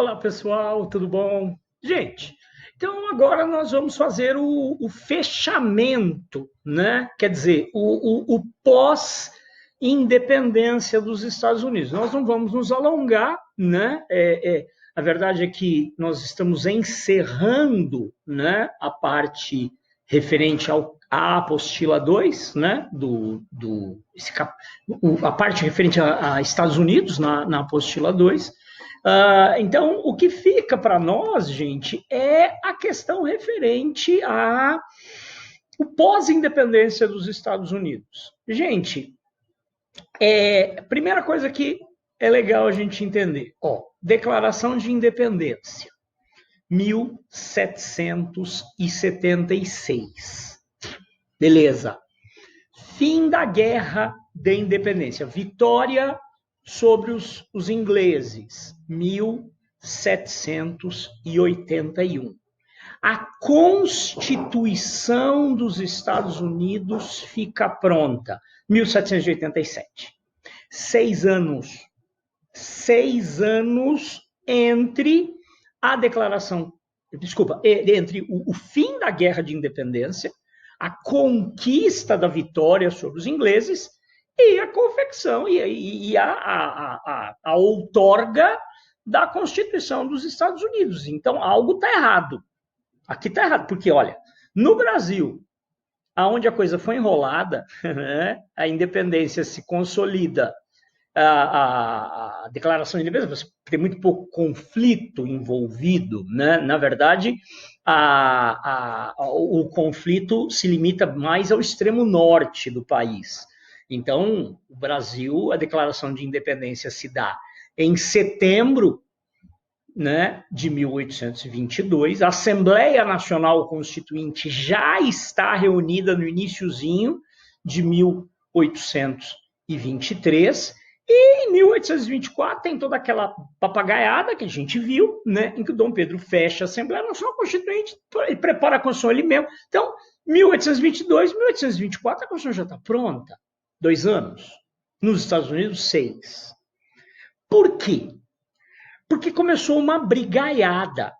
Olá, pessoal, tudo bom? Gente, então agora nós vamos fazer o fechamento, né? Quer dizer, o pós-independência dos Estados Unidos. Nós não vamos nos alongar, né? A verdade é que nós estamos encerrando, né, a parte referente à apostila 2, né? A parte referente a Estados Unidos na apostila 2. Então, o que fica para nós, gente, é a questão referente a o pós-independência dos Estados Unidos. Gente, primeira coisa que é legal a gente entender, Declaração de Independência, 1776. Beleza. Fim da Guerra de Independência, vitória sobre os ingleses, 1781. A Constituição dos Estados Unidos fica pronta, 1787. 6 anos. 6 anos entre a declaração, entre o fim da Guerra de Independência, a conquista da vitória sobre os ingleses e a confecção e a outorga da Constituição dos Estados Unidos. Então, algo está errado. Aqui está errado, porque, olha, no Brasil, onde a coisa foi enrolada, né, a independência se consolida, a declaração de independência, tem muito pouco conflito envolvido, né? Na verdade, o conflito se limita mais ao extremo norte do país. Então, o Brasil, a declaração de independência se dá em setembro, né, de 1822, a Assembleia Nacional Constituinte já está reunida no iniciozinho de 1823, e em 1824 tem toda aquela papagaiada que a gente viu, né, em que o Dom Pedro fecha a Assembleia Nacional Constituinte e prepara a Constituição ele mesmo. Então, 1822, 1824, a Constituição já está pronta. 2 anos. Nos Estados Unidos, 6. Por quê? Porque começou uma brigaiada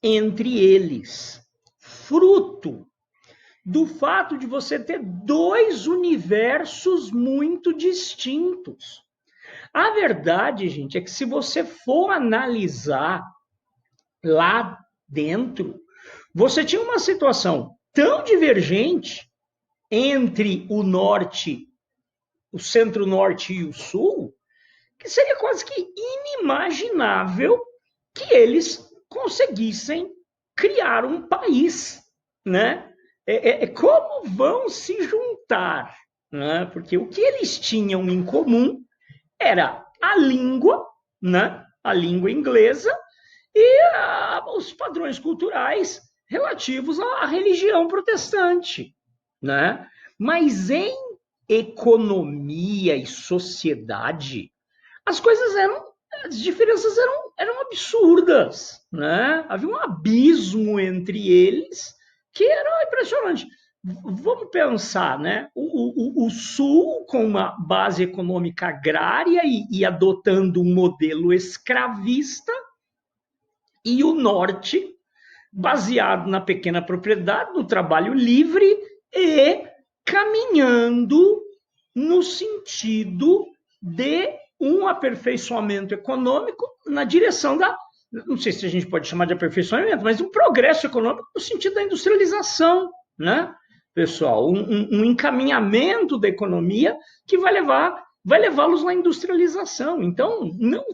entre eles, fruto do fato de você ter 2 universos muito distintos. A verdade, gente, é que se você for analisar lá dentro, você tinha uma situação tão divergente entre o norte, o centro-norte e o sul, que seria quase que inimaginável que eles conseguissem criar um país, né? Como vão se juntar, né? Porque o que eles tinham em comum era a língua, né? A língua inglesa e os padrões culturais relativos à religião protestante, né? Mas em economia e sociedade, as diferenças eram absurdas, né? Havia um abismo entre eles que era impressionante. Vamos pensar, né? O Sul, com uma base econômica agrária e adotando um modelo escravista, e o Norte, baseado na pequena propriedade, no trabalho livre e caminhando no sentido de um aperfeiçoamento econômico na direção não sei se a gente pode chamar de aperfeiçoamento, mas um progresso econômico no sentido da industrialização, né, pessoal? Um encaminhamento da economia que vai levá-los na industrialização. Então, não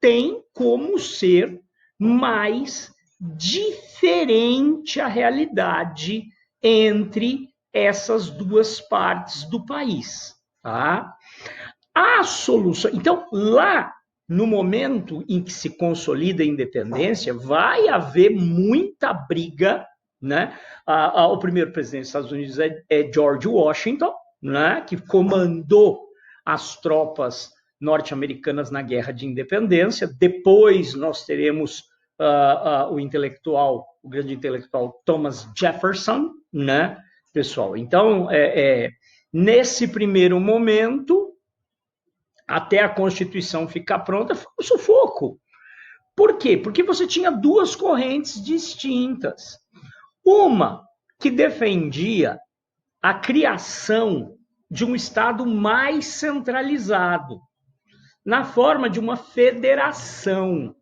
tem como ser mais diferente a realidade entre essas 2 partes do país, tá? A solução... Então, lá, no momento em que se consolida a independência, vai haver muita briga, né? O primeiro presidente dos Estados Unidos é George Washington, né? Que comandou as tropas norte-americanas na Guerra de Independência. Depois nós teremos o grande intelectual Thomas Jefferson, né, pessoal? Então, nesse primeiro momento, até a Constituição ficar pronta, foi um sufoco. Por quê? Porque você tinha duas correntes distintas. Uma que defendia a criação de um Estado mais centralizado, na forma de uma federação,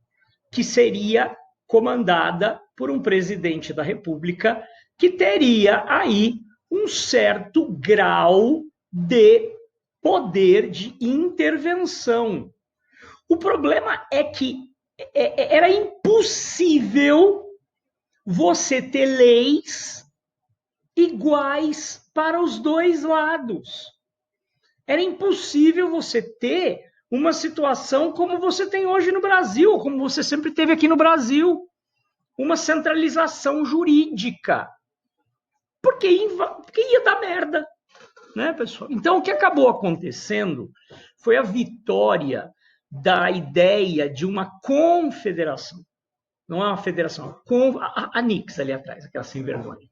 que seria comandada por um presidente da República, que teria aí um certo grau de poder de intervenção. O problema é que era impossível você ter leis iguais para os dois lados. Era impossível você ter uma situação como você tem hoje no Brasil, como você sempre teve aqui no Brasil, uma centralização jurídica. Porque ia dar merda, né, pessoal? Então, o que acabou acontecendo foi a vitória da ideia de uma confederação. Não é uma federação, a Nix ali atrás, aquela sem vergonha.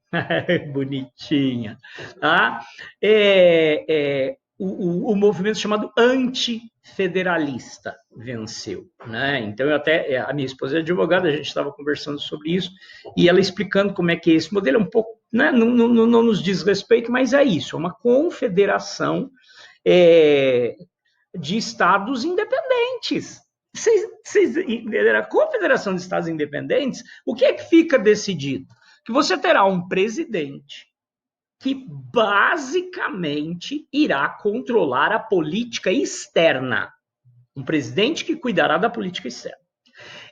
Bonitinha. Tá? O movimento chamado antifederalista venceu. Né? Então, a minha esposa é advogada, a gente estava conversando sobre isso, e ela explicando como é que é esse modelo, é um pouco, né, não nos diz respeito, mas é isso, é uma confederação de estados independentes. A Confederação de Estados Independentes, o que é que fica decidido? Que você terá um presidente que basicamente irá controlar a política externa. Um presidente que cuidará da política externa.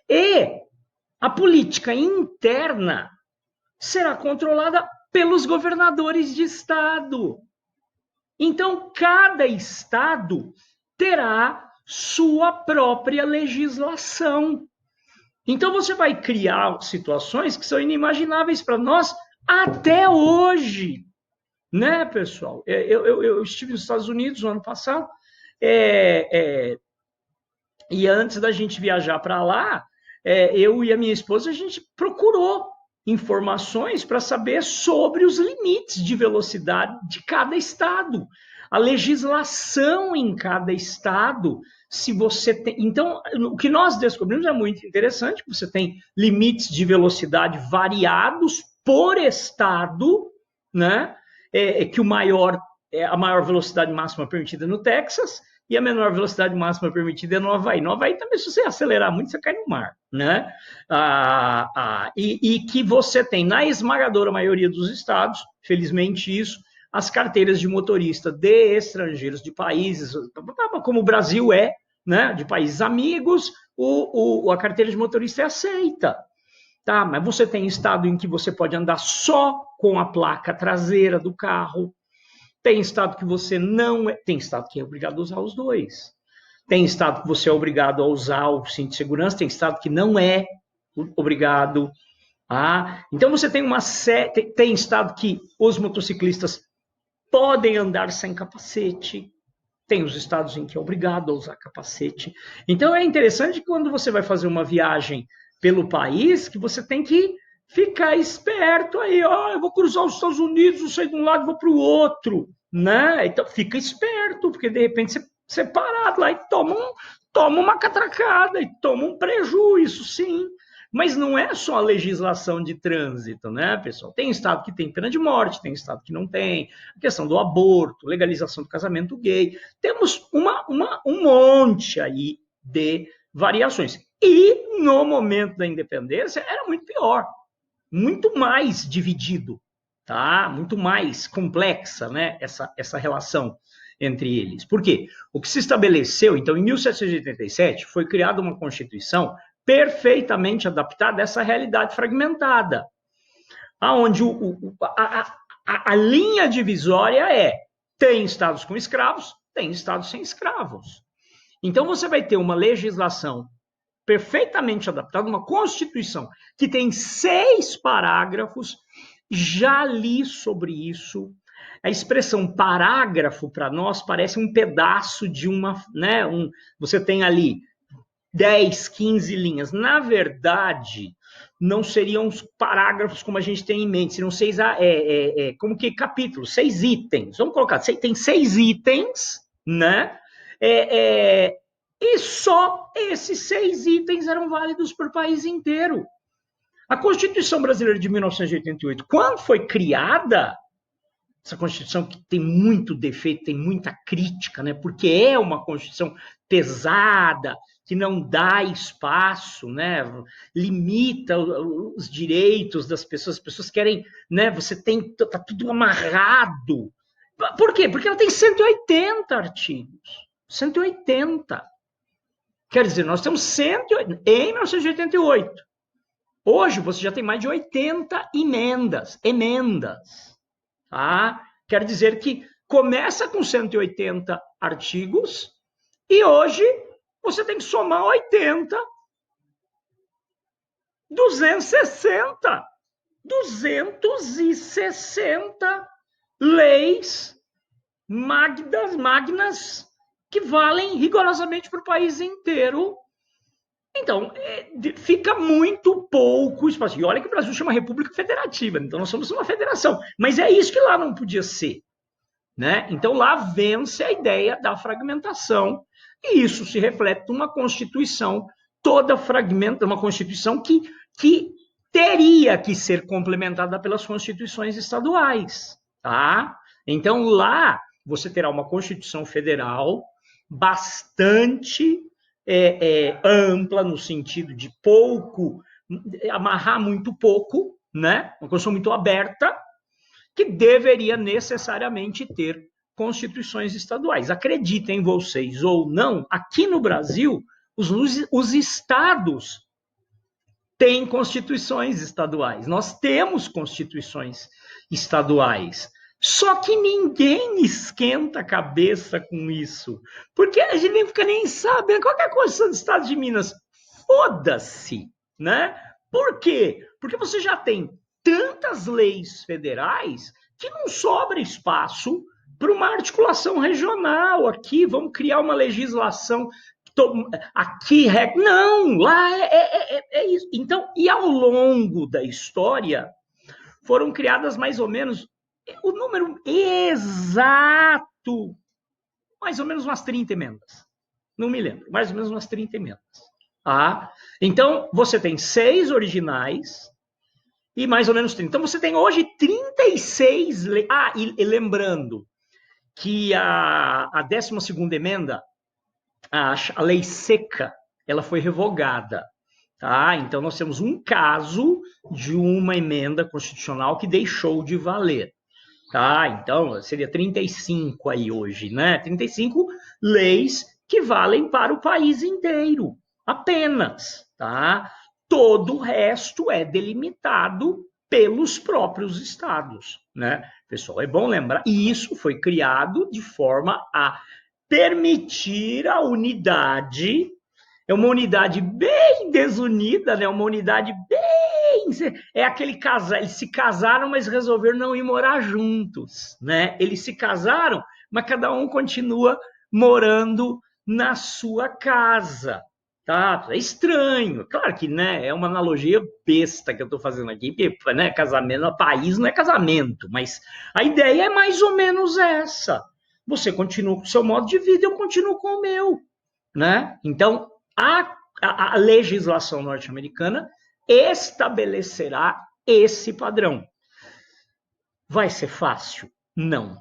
E a política interna será controlada pelos governadores de estado. Então, cada estado terá sua própria legislação. Então, você vai criar situações que são inimagináveis para nós até hoje. Né, pessoal? Eu estive nos Estados Unidos no ano passado, e antes da gente viajar para lá, eu e a minha esposa, a gente procurou informações para saber sobre os limites de velocidade de cada estado, a legislação em cada estado. Se você tem, então, o que nós descobrimos é muito interessante. Você tem limites de velocidade variados por estado, né? Que a maior velocidade máxima permitida no Texas e a menor velocidade máxima permitida é no Havaí. No Havaí também, se você acelerar muito, você cai no mar, né? E que você tem, na esmagadora maioria dos estados, felizmente isso, as carteiras de motorista de estrangeiros, de países, como o Brasil né? De países amigos, a carteira de motorista é aceita. Tá, mas você tem estado em que você pode andar só com a placa traseira do carro. Tem estado que você não tem estado que é obrigado a usar os dois. Tem estado que você é obrigado a usar o cinto de segurança, tem estado que não é obrigado. Então você tem tem estado que os motociclistas podem andar sem capacete. Tem os estados em que é obrigado a usar capacete. Então é interessante que quando você vai fazer uma viagem pelo país, que você tem que ficar esperto aí, eu vou cruzar os Estados Unidos, vou sair de um lado e vou para o outro, né? Então fica esperto, porque de repente você parado lá e toma uma catracada, e toma um prejuízo, sim. Mas não é só a legislação de trânsito, né, pessoal? Tem estado que tem pena de morte, tem estado que não tem, a questão do aborto, legalização do casamento gay. Temos um monte aí de variações. E no momento da independência era muito pior, muito mais dividido, tá? Muito mais complexa, né, essa relação entre eles. Por quê? O que se estabeleceu, então, em 1787, foi criada uma Constituição perfeitamente adaptada a essa realidade fragmentada, aonde a linha divisória tem estados com escravos, tem estados sem escravos. Então, você vai ter uma legislação perfeitamente adaptada, uma Constituição que tem 6 parágrafos. Já li sobre isso. A expressão parágrafo, para nós, parece um pedaço de uma... né, você tem ali 10, 15 linhas. Na verdade, não seriam os parágrafos como a gente tem em mente, seriam 6 como que capítulos, 6 itens. Vamos colocar, tem 6 itens, né? E só esses 6 itens eram válidos para o país inteiro. A Constituição Brasileira de 1988, quando foi criada, essa Constituição que tem muito defeito, tem muita crítica, né? Porque é uma Constituição pesada, que não dá espaço, né? Limita os direitos das pessoas, as pessoas querem, né? Você tem, tá tudo amarrado. Por quê? Porque ela tem 180 artigos. 180. Quer dizer, nós temos 180 em 1988. Hoje você já tem mais de 80 emendas. Tá? Quer dizer que começa com 180 artigos e hoje você tem que somar 80, 260. 260 leis magnas que valem rigorosamente para o país inteiro. Então, fica muito pouco espaço. E olha que o Brasil chama República Federativa, então nós somos uma federação. Mas é isso que lá não podia ser. Né? Então, lá vence a ideia da fragmentação, e isso se reflete numa Constituição toda fragmentada, uma Constituição que teria que ser complementada pelas Constituições estaduais. Tá? Então, lá você terá uma Constituição Federal bastante ampla, no sentido de amarrar muito pouco, né? Uma Constituição muito aberta, que deveria necessariamente ter constituições estaduais. Acreditem vocês ou não, aqui no Brasil, os estados têm constituições estaduais. Nós temos constituições estaduais. Só que ninguém esquenta a cabeça com isso, porque a gente nem fica nem sabendo qual é a Constituição do Estado de Minas. Foda-se, né? Por quê? Porque você já tem tantas leis federais que não sobra espaço para uma articulação regional. Aqui, vamos criar uma legislação aqui, não, lá é isso. Então, e ao longo da história, foram criadas mais ou menos o número exato, mais ou menos umas 30 emendas. Não me lembro, mais ou menos umas 30 emendas. Tá? Então, você tem 6 originais e mais ou menos 30. Então, você tem hoje 36 leis. Ah, e lembrando que a 12ª emenda, a lei seca, ela foi revogada. Tá? Então, nós temos um caso de uma emenda constitucional que deixou de valer. Tá? Então, seria 35 aí hoje, né? 35 leis que valem para o país inteiro, apenas. Tá? Todo o resto é delimitado pelos próprios estados. Né? Pessoal, é bom lembrar, e isso foi criado de forma a permitir a unidade. É uma unidade bem desunida, né? Uma unidade bem... É aquele casal, eles se casaram, mas resolveram não ir morar juntos, né? Eles se casaram, mas cada um continua morando na sua casa, tá? É estranho. Claro que, né, é uma analogia besta que eu estou fazendo aqui, porque, né, casamento, país não é casamento, mas a ideia é mais ou menos essa. Você continua com o seu modo de vida, eu continuo com o meu, né? Então, a legislação norte-americana estabelecerá esse padrão. Vai ser fácil? Não.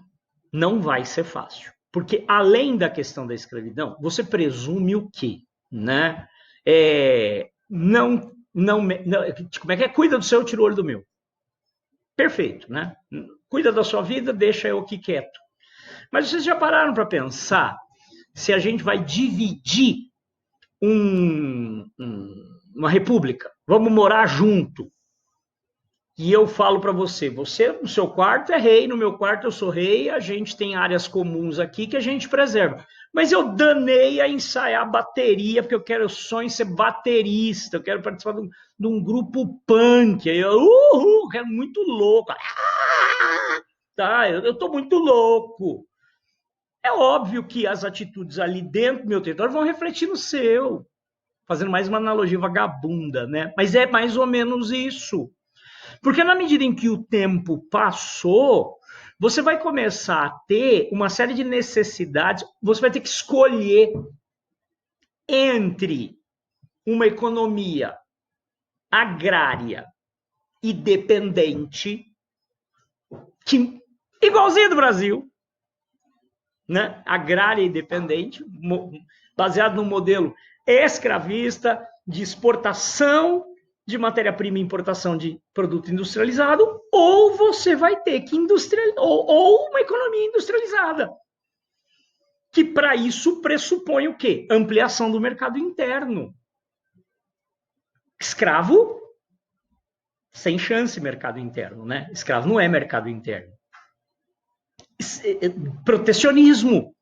Não vai ser fácil. Porque, além da questão da escravidão, você presume o quê? Né? Como é que é? Cuida do seu, tira o olho do meu. Perfeito, né? Cuida da sua vida, deixa eu aqui quieto. Mas vocês já pararam para pensar se a gente vai dividir uma república, vamos morar junto, e eu falo para você no seu quarto é rei, no meu quarto eu sou rei, a gente tem áreas comuns aqui que a gente preserva, mas eu danei a ensaiar bateria, porque eu sonho em ser baterista, eu quero participar de um grupo punk, eu quero muito louco, tá, eu tô muito louco. É óbvio que as atitudes ali dentro do meu território vão refletir no seu, fazendo mais uma analogia vagabunda, né? Mas é mais ou menos isso. Porque na medida em que o tempo passou, você vai começar a ter uma série de necessidades, você vai ter que escolher entre uma economia agrária e dependente, igualzinho do Brasil, né? Agrária e dependente, baseado no modelo escravista de exportação de matéria-prima e importação de produto industrializado, ou você vai ter que industrializar, ou uma economia industrializada, que para isso pressupõe o quê? Ampliação do mercado interno. Escravo, sem chance mercado interno, né? Escravo não é mercado interno. Protecionismo.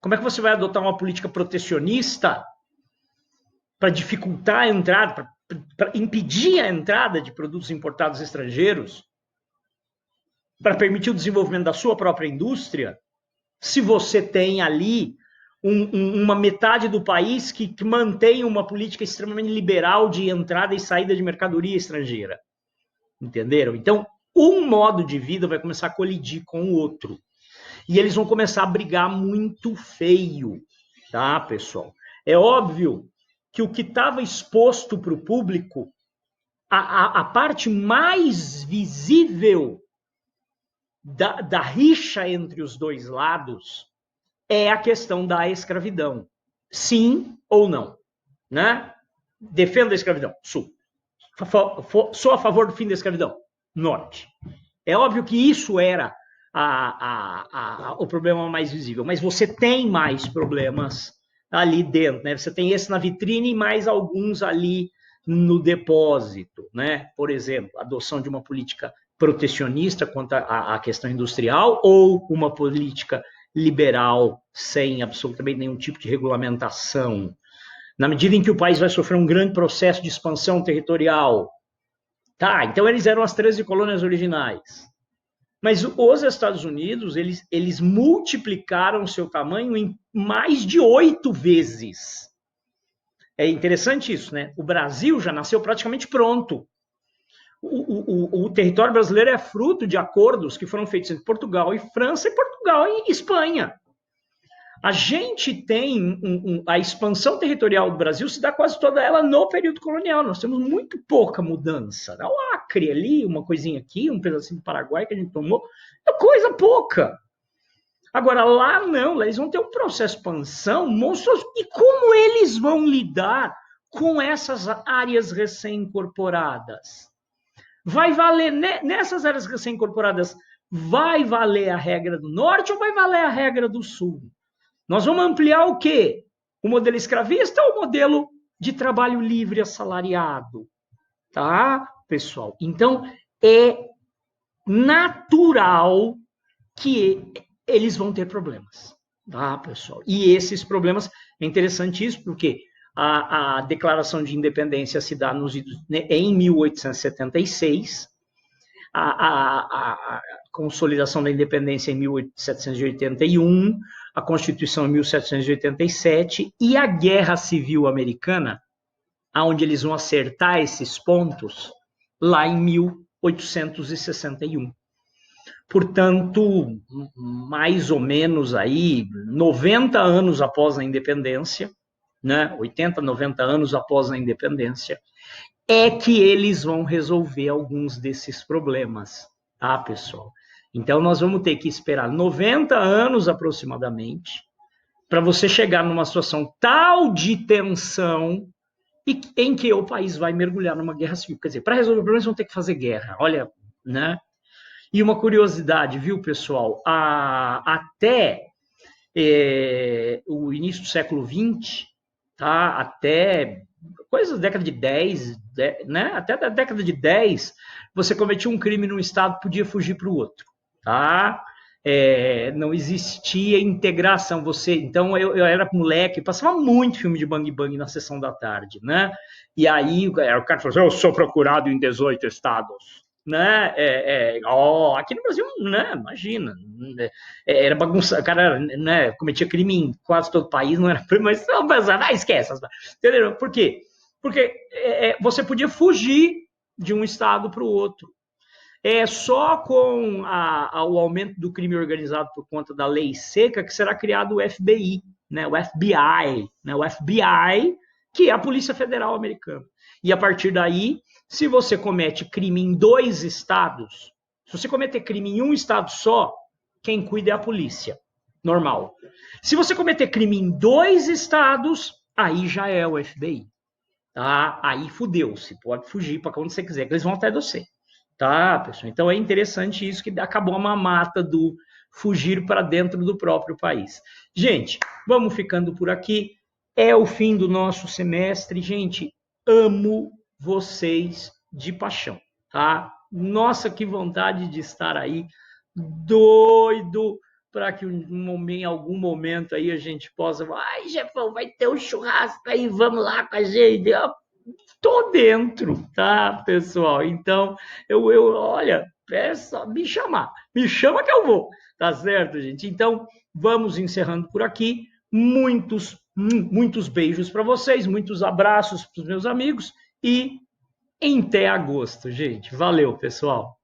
Como é que você vai adotar uma política protecionista para dificultar a entrada, para impedir a entrada de produtos importados estrangeiros, para permitir o desenvolvimento da sua própria indústria, se você tem ali uma metade do país que mantém uma política extremamente liberal de entrada e saída de mercadoria estrangeira? Entenderam? Então, um modo de vida vai começar a colidir com o outro. E eles vão começar a brigar muito feio, tá, pessoal? É óbvio que o que estava exposto para o público, a parte mais visível da rixa entre os dois lados é a questão da escravidão. Sim ou não? Né? Defendo a escravidão. Sul. Sou a favor do fim da escravidão. Norte. É óbvio que isso era o problema mais visível, mas você tem mais problemas ali dentro, né? Você tem esse na vitrine e mais alguns ali no depósito, né? Por exemplo, a adoção de uma política protecionista quanto à questão industrial ou uma política liberal sem absolutamente nenhum tipo de regulamentação. Na medida em que o país vai sofrer um grande processo de expansão territorial. Tá, então eles eram as 13 colônias originais. Mas os Estados Unidos, eles multiplicaram seu tamanho em mais de 8 vezes. É interessante isso, né? O Brasil já nasceu praticamente pronto. O território brasileiro é fruto de acordos que foram feitos entre Portugal e França e Portugal e Espanha. A gente tem a expansão territorial do Brasil se dá quase toda ela no período colonial. Nós temos muito pouca mudança. O Acre ali, uma coisinha aqui, um pedacinho do Paraguai que a gente tomou, é coisa pouca. Agora, lá não, lá eles vão ter um processo de expansão monstruoso. E como eles vão lidar com essas áreas recém-incorporadas? Vai valer, nessas áreas recém-incorporadas, vai valer a regra do norte ou vai valer a regra do sul? Nós vamos ampliar o quê? O modelo escravista ou o modelo de trabalho livre assalariado? Tá, pessoal? Então, é natural que eles vão ter problemas. Tá, pessoal? E esses problemas, é interessante isso, porque a Declaração de Independência se dá em 1876, a consolidação da independência em 1781, a Constituição em 1787 e a Guerra Civil Americana, onde eles vão acertar esses pontos, lá em 1861. Portanto, mais ou menos aí, 90 anos após a independência, né, 80, 90 anos após a independência, é que eles vão resolver alguns desses problemas, tá, pessoal? Então, nós vamos ter que esperar 90 anos aproximadamente para você chegar numa situação tal de tensão em que o país vai mergulhar numa guerra civil. Quer dizer, para resolver problemas, vão ter que fazer guerra. Olha, né? E uma curiosidade, viu, pessoal? Até o início do século XX, tá? Até coisa da década de 10, né? Até da década de 10, você cometia um crime num estado, podia fugir para o outro, tá? Não existia integração. Então, eu era moleque, passava muito filme de Bang Bang na sessão da tarde, né? E aí o cara falou assim, eu sou procurado em 18 estados. Né? Aqui no Brasil, né? Imagina, era bagunça, o cara, né, cometia crime em quase todo o país, não era, mas não, esquece, entendeu? Por quê? Porque você podia fugir de um estado para o outro. Só com o aumento do crime organizado por conta da lei seca que será criado o FBI, né, o FBI, né, o FBI, que é a Polícia Federal Americana. E a partir daí, se você comete crime em 2 estados, se você cometer crime em um estado só, quem cuida é a polícia, normal. Se você cometer crime em 2 estados, aí já é o FBI. Tá? Aí fudeu-se, pode fugir para onde você quiser, que eles vão até você. Tá, pessoal? Então é interessante isso, que acabou a mamata do fugir para dentro do próprio país. Gente, vamos ficando por aqui. É o fim do nosso semestre. Gente, amo vocês de paixão, tá? Nossa, que vontade de estar aí, doido para que em algum momento aí a gente possa, ai, Jefão, vai ter um churrasco aí, vamos lá com a gente. Tô dentro, tá, pessoal? Então, olha, é só me chama que eu vou, tá certo, gente? Então, vamos encerrando por aqui. Muitos beijos para vocês, muitos abraços para os meus amigos e até agosto, gente. Valeu, pessoal.